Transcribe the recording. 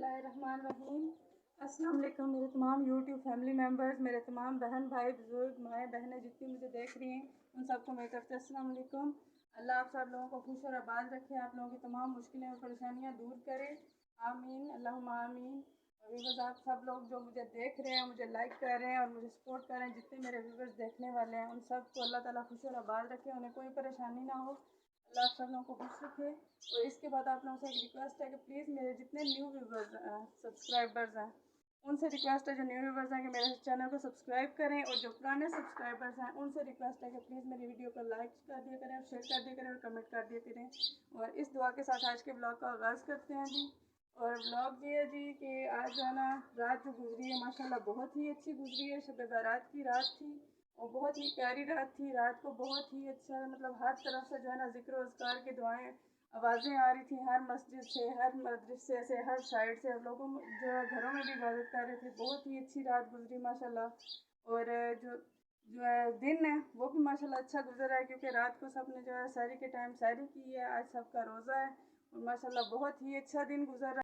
बिस्मिल्लाहिर्रहमानिर्रहीम। अस्सलाम वालेकुम मेरे तमाम यूट्यूब फैमिली मेम्बर्स, मेरे तमाम बहन भाई बुजुर्ग माएँ बहनें जितनी मुझे देख रही हैं उन सबको मेरी तरफ से अस्सलाम वालेकुम। अल्लाह आप सब लोगों को खुश और आबाद रखे, आप लोगों की तमाम मुश्किलें और परेशानियाँ दूर करे, आमीन अल्लाहुम्मा आमीन। और व्यूवर्स आप सब लोग जो मुझे देख रहे हैं, मुझे लाइक कर रहे हैं और मुझे सपोर्ट कर रहे हैं, जितने मेरे व्यूवर्स देखने वाले हैं उन सबको अल्लाह ताला खुश और आबाद रखे, उन्हें कोई परेशानी ना हो, अल्लाह आप सब लोगों को खुश रखे। और इसके बाद आप लोगों से एक रिक्वेस्ट है कि प्लीज़ मेरे जितने न्यू व्यूवर्स सब्सक्राइबर्स हैं उनसे रिक्वेस्ट है, जो न्यू व्यूवर्स हैं, कि मेरे चैनल को सब्सक्राइब करें, और जो पुराने सब्सक्राइबर्स हैं उनसे रिक्वेस्ट है कि प्लीज़ मेरी वीडियो को लाइक कर दिया करें और शेयर कर दिया करें और कमेंट कर दिया करें। और इस दुआ के साथ आज के ब्लॉग का आगाज़ करते हैं जी। और ब्लॉग ये है जी कि आज जो है ना रात जो गुजरी है माशाल्लाह बहुत ही अच्छी गुजरी है, शब बारात की रात थी और बहुत ही प्यारी रात थी। रात को बहुत ही अच्छा मतलब हर तरफ से जो है ना ज़िक्र और अज़कार की दुआएं आवाज़ें आ रही थी, हर मस्जिद से, हर मदरसे से, हर साइड से लोगों जो है घरों में भी इबादत कर रहे थे। बहुत ही अच्छी रात गुजरी माशाल्लाह। और जो है दिन है वो भी माशाल्लाह अच्छा गुजरा है, क्योंकि रात को सब ने जो है सहरी के टाइम सहरी की है। आज सबका रोज़ा है और माशाल्लाह बहुत ही अच्छा दिन गुजर रहा है।